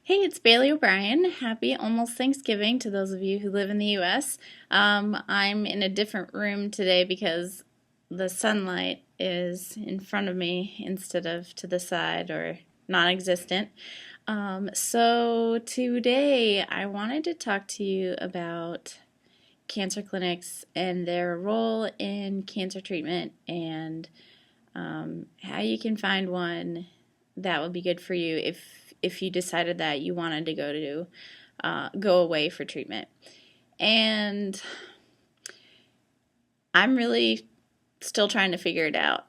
Hey, it's Bailey O'Brien. Happy almost Thanksgiving to those of you who live in the US. I'm in a different room today because the sunlight is in front of me instead of to the side or non-existent. So today I wanted to talk to you about cancer clinics and their role in cancer treatment and how you can find one that would be good for you if you decided that you wanted to go away for treatment. And I'm really still trying to figure it out.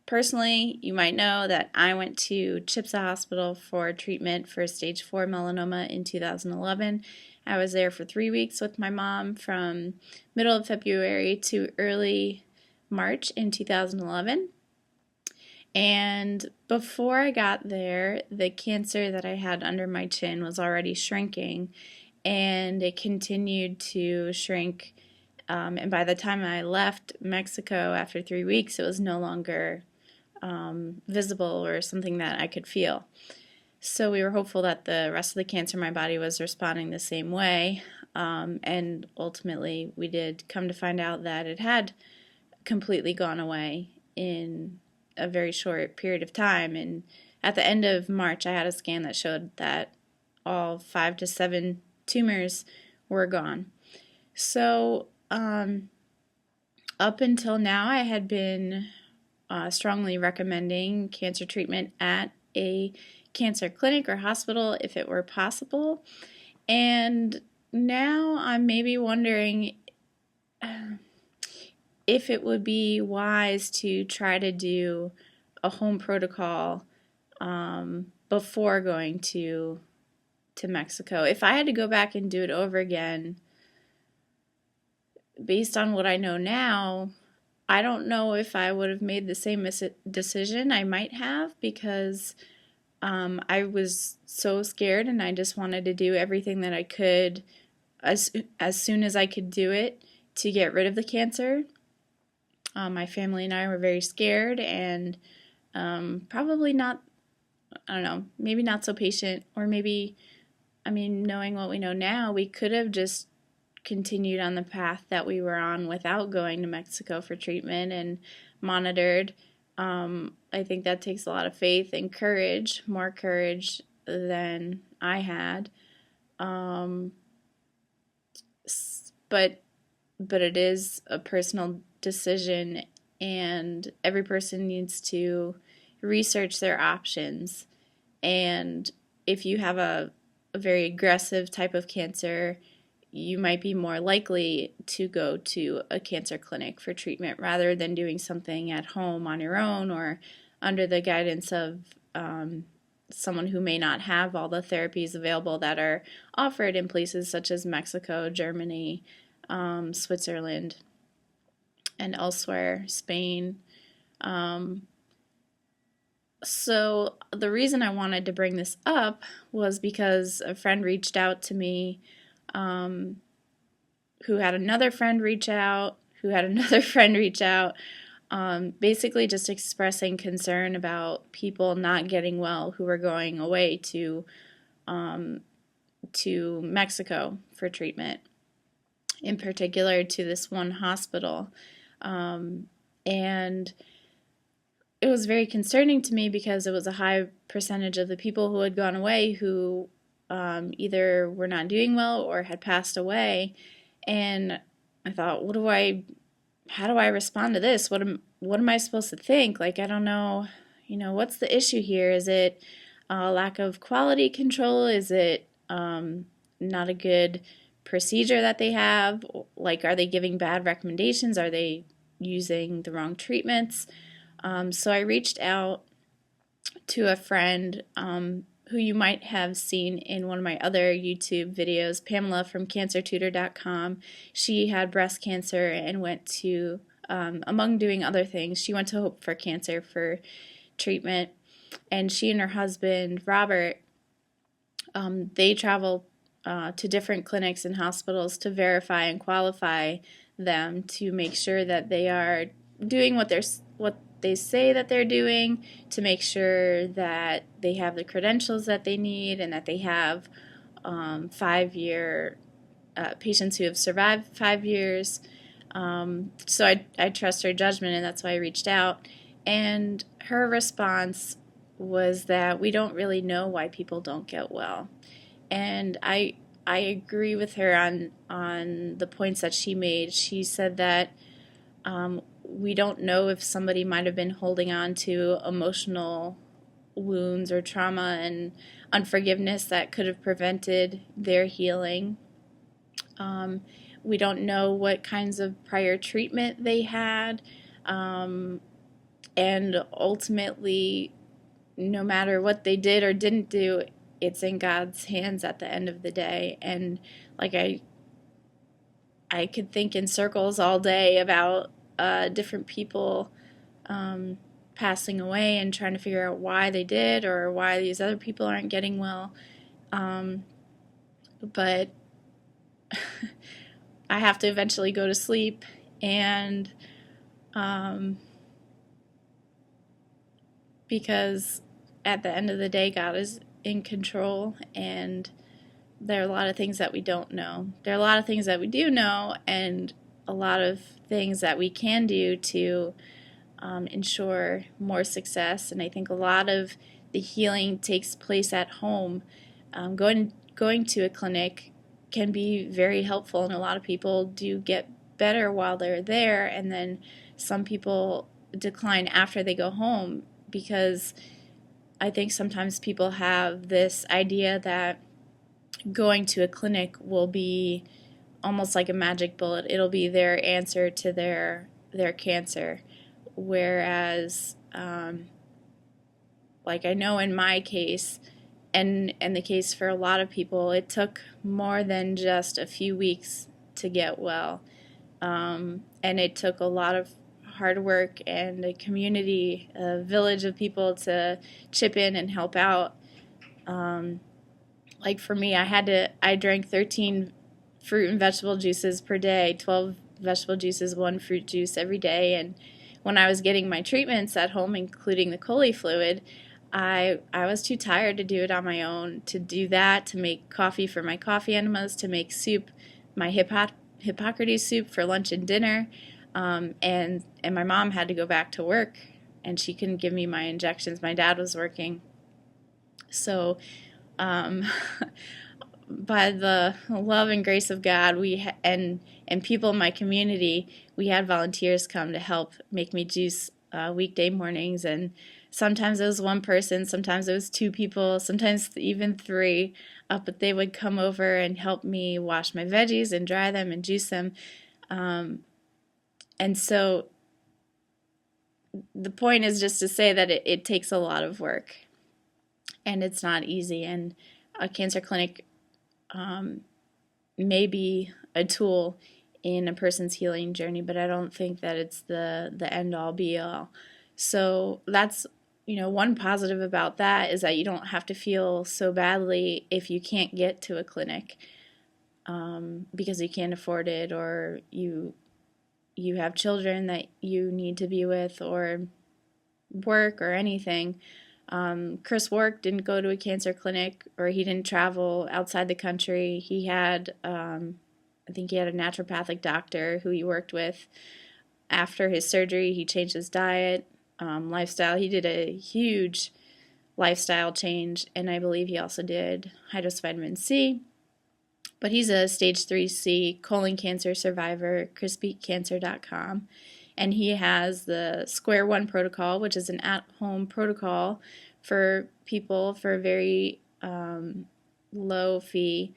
Personally, you might know that I went to Chipsa Hospital for treatment for stage 4 melanoma in 2011. I was there for 3 weeks with my mom from middle of February to early March in 2011. And before I got there, the cancer that I had under my chin was already shrinking, and it continued to shrink. And by the time I left Mexico after 3 weeks, it was no longer visible or something that I could feel. So we were hopeful that the rest of the cancer in my body was responding the same way. And ultimately, we did come to find out that it had completely gone away in a very short period of time. And at the end of March, I had a scan that showed that all 5 to 7 tumors were gone. So up until now, I had been strongly recommending cancer treatment at a cancer clinic or hospital if it were possible. And now I'm maybe wondering if it would be wise to try to do a home protocol before going to Mexico. If I had to go back and do it over again, based on what I know now, I don't know if I would have made the same decision. I might have, because I was so scared and I just wanted to do everything that I could as soon as I could do it to get rid of the cancer. My family and I were very scared and probably not, I don't know, maybe not so patient, or maybe, knowing what we know now, we could have just continued on the path that we were on without going to Mexico for treatment and monitored. I think that takes a lot of faith and courage, more courage than I had. But it is a personal decision, and every person needs to research their options. And if you have a very aggressive type of cancer, you might be more likely to go to a cancer clinic for treatment rather than doing something at home on your own or under the guidance of someone who may not have all the therapies available that are offered in places such as Mexico, Germany, Switzerland, and elsewhere, Spain. So the reason I wanted to bring this up was because a friend reached out to me who had another friend reach out, basically just expressing concern about people not getting well who were going away to Mexico for treatment, in particular to this one hospital. And it was very concerning to me because it was a high percentage of the people who had gone away who either were not doing well or had passed away. And I thought, how do I respond to this? What am I supposed to think? Like, I don't know, what's the issue here? Is it a lack of quality control? Is it not a good procedure that they have? Like, are they giving bad recommendations? Are they using the wrong treatments? So I reached out to a friend who you might have seen in one of my other YouTube videos, Pamela from cancertutor.com. She had breast cancer and went to, among doing other things, she went to Hope for Cancer for treatment. And she and her husband, Robert, they travel to different clinics and hospitals to verify and qualify them to make sure that they are doing what they're they say that they're doing to make sure that they have the credentials that they need and that they have 5-year patients who have survived 5 years. So I trust her judgment, and that's why I reached out. And her response was that we don't really know why people don't get well. And I agree with her on the points that she made. She said that we don't know if somebody might have been holding on to emotional wounds or trauma and unforgiveness that could have prevented their healing. We don't know what kinds of prior treatment they had. And ultimately, no matter what they did or didn't do, it's in God's hands at the end of the day. And like I could think in circles all day about different people passing away and trying to figure out why they did or why these other people aren't getting well. But I have to eventually go to sleep, and because at the end of the day, God is in control, and there are a lot of things that we don't know. There are a lot of things that we do know, and a lot of things that we can do to ensure more success. And I think a lot of the healing takes place at home. Going to a clinic can be very helpful, and a lot of people do get better while they're there, and then some people decline after they go home, because I think sometimes people have this idea that going to a clinic will be almost like a magic bullet. It'll be their answer to their cancer, whereas like I know in my case, and the case for a lot of people, it took more than just a few weeks to get well. And it took a lot of hard work and a community, a village of people to chip in and help out. Like for me, I drank 13 fruit and vegetable juices per day, 12 vegetable juices, 1 fruit juice every day. And when I was getting my treatments at home, including the chole fluid, I was too tired to do it on my own, to do that, to make coffee for my coffee enemas, to make soup, my Hippocrates soup for lunch and dinner. And my mom had to go back to work, and she couldn't give me my injections. My dad was working. So by the love and grace of God, and people in my community, we had volunteers come to help make me juice weekday mornings. And sometimes it was one person, sometimes it was 2 people, sometimes even 3, but they would come over and help me wash my veggies and dry them and juice them. And so the point is just to say that it takes a lot of work, and it's not easy. And a cancer clinic may be a tool in a person's healing journey, but I don't think that it's the end-all be-all. So that's, one positive about that is that you don't have to feel so badly if you can't get to a clinic because you can't afford it, or you have children that you need to be with, or work, or anything. Chris Wark didn't go to a cancer clinic, or he didn't travel outside the country. He had, I think he had a naturopathic doctor who he worked with. After his surgery, he changed his diet, lifestyle. He did a huge lifestyle change, and I believe he also did high-dose vitamin C. But he's a stage 3C colon cancer survivor, chrisbeatcancer.com. And he has the Square One protocol, which is an at-home protocol for people for a very low fee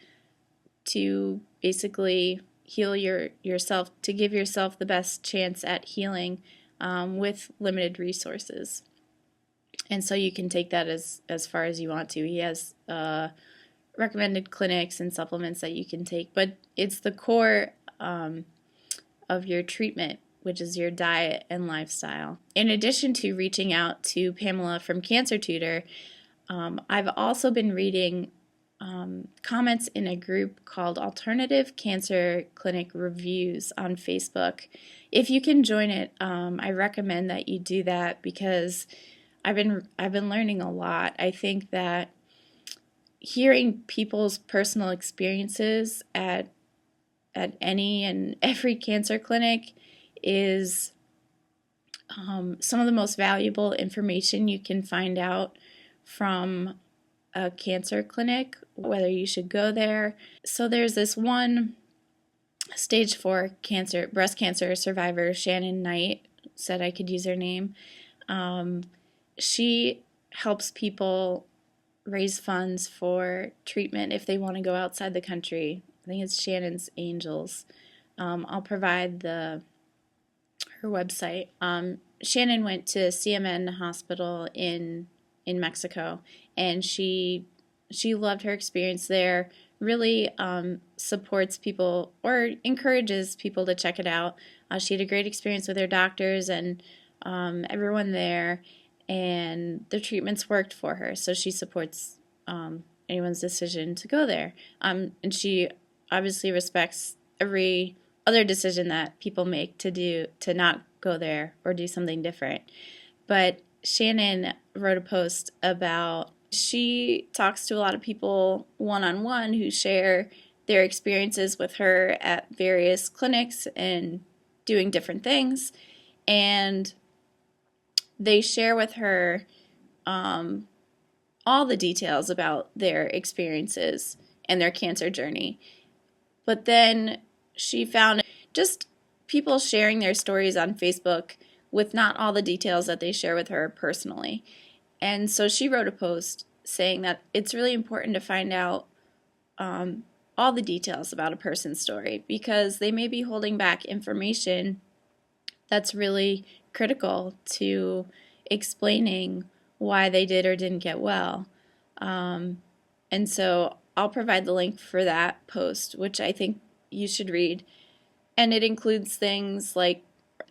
to basically heal yourself, to give yourself the best chance at healing with limited resources. And so you can take that as far as you want to. He has recommended clinics and supplements that you can take, but it's the core of your treatment, which is your diet and lifestyle. In addition to reaching out to Pamela from Cancer Tutor, I've also been reading comments in a group called Alternative Cancer Clinic Reviews on Facebook. If you can join it, I recommend that you do that because I've been learning a lot. I think that hearing people's personal experiences at any and every cancer clinic is some of the most valuable information you can find out from a cancer clinic, whether you should go there. So there's this one stage 4 breast cancer survivor, Shannon Knight, said I could use her name. She helps people raise funds for treatment if they want to go outside the country. I think it's Shannon's Angels. I'll provide her website. Shannon went to CMN Hospital in Mexico, and she loved her experience there. Really supports people or encourages people to check it out. She had a great experience with her doctors and everyone there, and the treatments worked for her. So she supports anyone's decision to go there. And she obviously respects every other decision that people make to not go there or do something different. But Shannon wrote a post about, she talks to a lot of people one-on-one who share their experiences with her at various clinics and doing different things. And they share with her all the details about their experiences and their cancer journey. But then she found just people sharing their stories on Facebook with not all the details that they share with her personally. And so she wrote a post saying that it's really important to find out all the details about a person's story, because they may be holding back information that's really critical to explaining why they did or didn't get well. And so I'll provide the link for that post, which I think you should read. And it includes things like,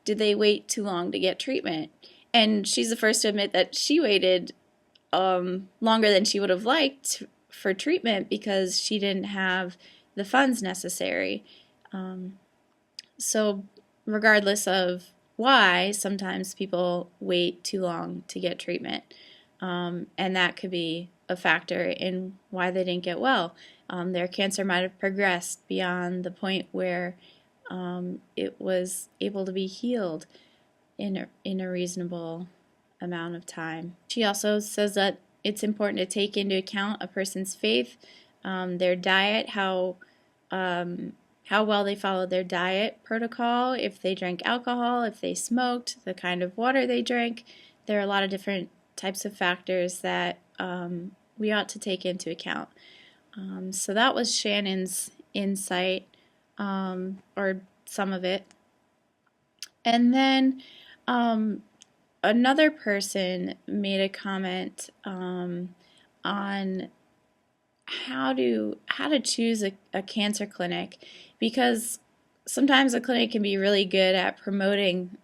did they wait too long to get treatment? And she's the first to admit that she waited longer than she would have liked for treatment because she didn't have the funds necessary. So regardless of why, sometimes people wait too long to get treatment. And that could be a factor in why they didn't get well. Their cancer might have progressed beyond the point where it was able to be healed in a reasonable amount of time. She also says that it's important to take into account a person's faith, their diet, how well they followed their diet protocol, if they drank alcohol, if they smoked, the kind of water they drank. There are a lot of different types of factors that we ought to take into account. So that was Shannon's insight, or some of it. And then another person made a comment on how to choose a cancer clinic, because sometimes a clinic can be really good at promoting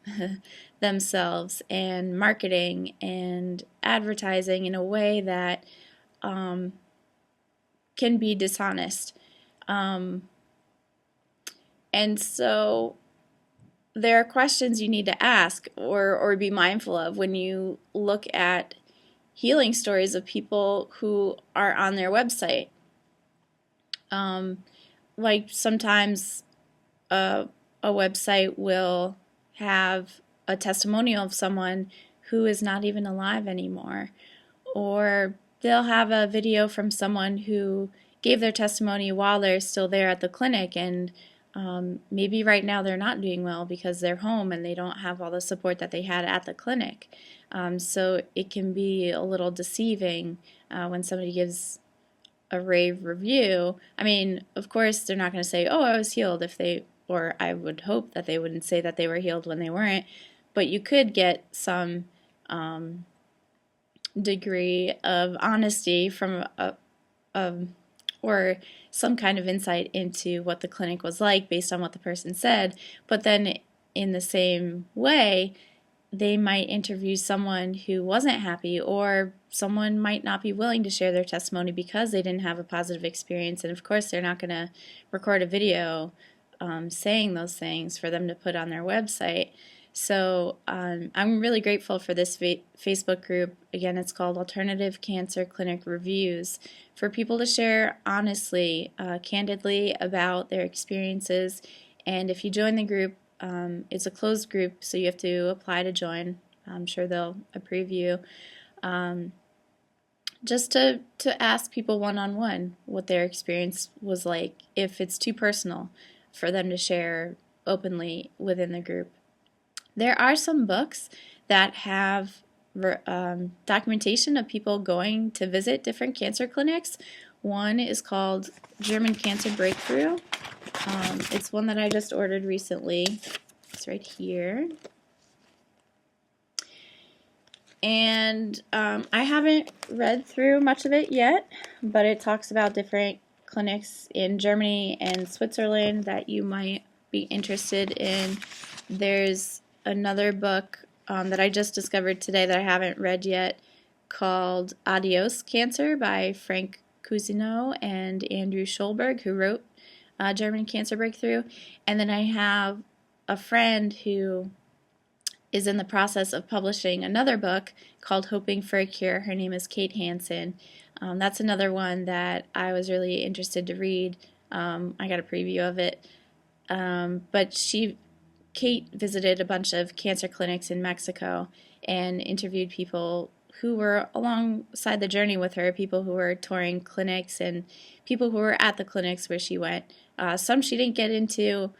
themselves and marketing and advertising in a way that can be dishonest. And so there are questions you need to ask or be mindful of when you look at healing stories of people who are on their website. Like sometimes a website will have a testimonial of someone who is not even alive anymore, or they'll have a video from someone who gave their testimony while they're still there at the clinic, and maybe right now they're not doing well because they're home and they don't have all the support that they had at the clinic. So it can be a little deceiving when somebody gives a rave review. I mean, of course, they're not going to say, oh, I was healed, or I would hope that they wouldn't say that they were healed when they weren't, but you could get some degree of honesty from or some kind of insight into what the clinic was like based on what the person said. But then in the same way, they might interview someone who wasn't happy, or someone might not be willing to share their testimony because they didn't have a positive experience. And of course, they're not going to record a video saying those things for them to put on their website. So I'm really grateful for this Facebook group. Again, it's called Alternative Cancer Clinic Reviews, for people to share honestly, candidly about their experiences. And if you join the group, it's a closed group, so you have to apply to join. I'm sure they'll approve you. Just to ask people one-on-one what their experience was like, if it's too personal for them to share openly within the group. There are some books that have documentation of people going to visit different cancer clinics. One is called German Cancer Breakthrough. It's one that I just ordered recently. It's right here. And I haven't read through much of it yet, but it talks about different clinics in Germany and Switzerland that you might be interested in. There's another book that I just discovered today that I haven't read yet, called Adios, Cancer by Frank Cousineau and Andrew Schulberg, who wrote German Cancer Breakthrough. And then I have a friend who is in the process of publishing another book called Hoping for a Cure. Her name is Kate Hansen. That's another one that I was really interested to read. I got a preview of it. But Kate visited a bunch of cancer clinics in Mexico and interviewed people who were alongside the journey with her, people who were touring clinics and people who were at the clinics where she went. Some she didn't get into,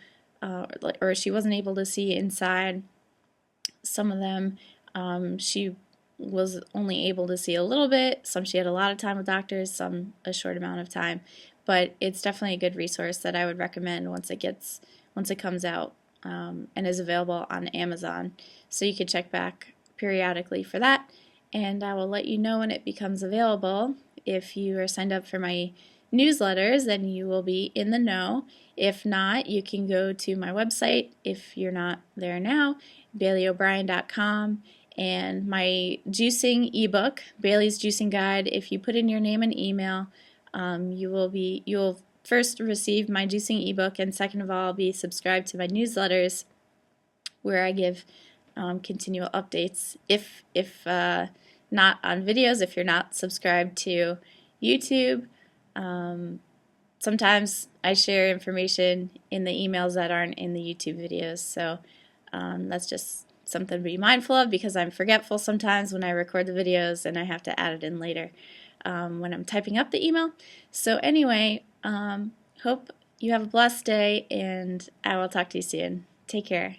or she wasn't able to see inside. Some of them she was only able to see a little bit. Some she had a lot of time with doctors, some a short amount of time. But it's definitely a good resource that I would recommend once it comes out and is available on Amazon. So you could check back periodically for that, and I will let you know when it becomes available. If you are signed up for my newsletters, then you will be in the know. If not, you can go to my website, if you're not there now, BaileyO'Brien.com, and my juicing ebook, Bailey's Juicing Guide. If you put in your name and email, you'll first receive my juicing ebook, and second of all, be subscribed to my newsletters, where I give continual updates. If not on videos, if you're not subscribed to YouTube, sometimes I share information in the emails that aren't in the YouTube videos. So that's just something to be mindful of, because I'm forgetful sometimes when I record the videos and I have to add it in later when I'm typing up the email. So anyway, hope you have a blessed day, and I will talk to you soon. Take care.